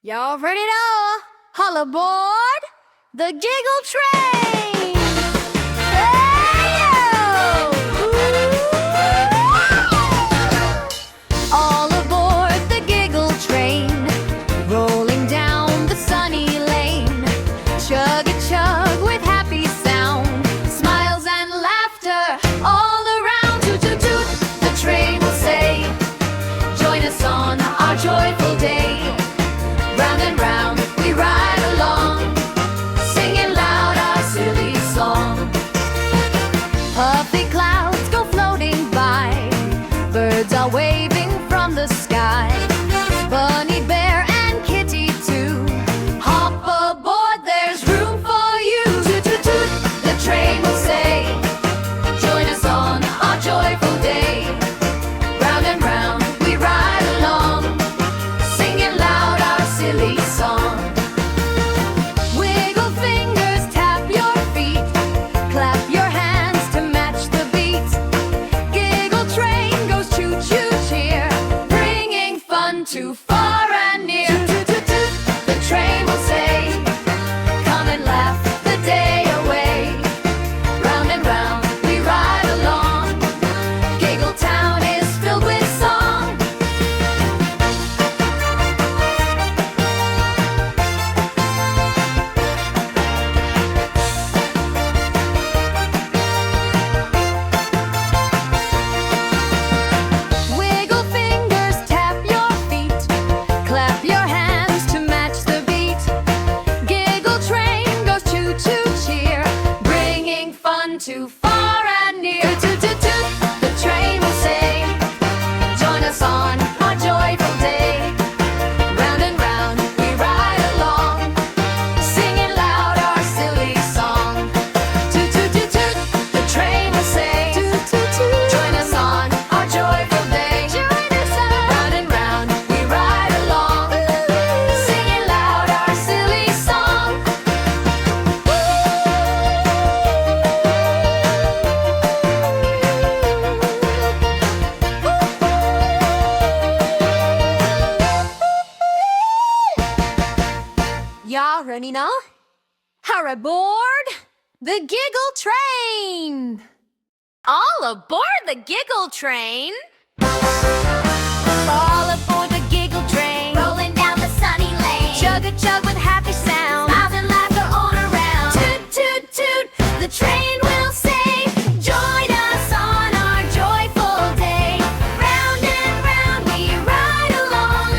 You already know. All aboard the Giggle Train! Hey-yo! Ooh! All aboard the Giggle Train, rolling down the sunny lane. Chug-a-chug with happy sound, smiles and laughter all around. Toot-toot-toot, the train will say, join us on our joyful day. Round and round we ride along, singing loud our silly song. Puffy clouds go floating by, birds are waving from the sky. Bunny, bear, and kitty too, hop aboard, there's room for you. Toot toot toot, the train will say, join us on our joyful day. Round and round we ride along, singing loud our silly song. Wiggle fingers, tap your feet, clap your hands to match the beat. Giggle train goes choo-choo cheer, bringing fun to far and near. Toot toot toot, the train will say, come and laugh the day away. Round and round we ride along, Giggle Town is filled with song. Wiggle fingers, tap your feet, clap your hands to match the beat. Giggle train goes choo-choo cheer, bringing fun to far and near. Toot toot toot, the train will say, join us on our joyful day. Round and round we ride along, singing loud our silly song. Toot toot toot toot, the train will say, toot toot toot, join us on our joyful day. Join us on. Round and round we ride along, singing loud our silly song. Y'all ready now? Hurry aboard the Giggle Train! All aboard the Giggle Train! All aboard the Giggle Train, rolling down the sunny lane. Chug-a-chug with happy sound, smiles and laughter all around. Toot toot toot, the train will say, join us on our joyful day. Round and round we ride along,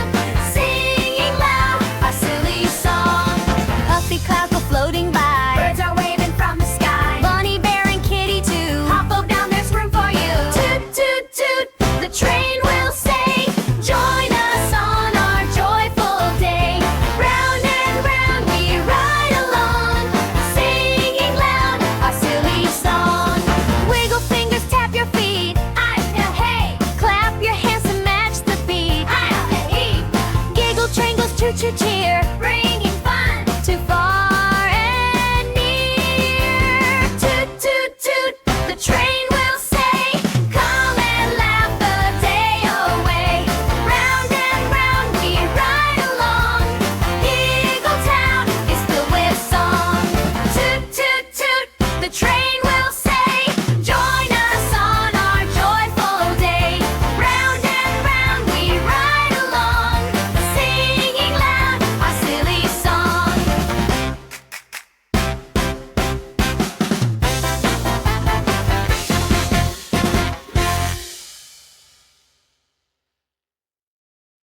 singing loud our silly song. Puffy clouds go floating by, birds are waving from the sky. Bunny, bear, and kitty too, hop up down, there's room for you. Toot toot toot, the train will say, join us on our joyful day. Round and round we ride along, singing loud our silly song. Wiggle fingers, tap your feet, hey, clap your hands to match the beat. Giggle train goes choo-choo cheer,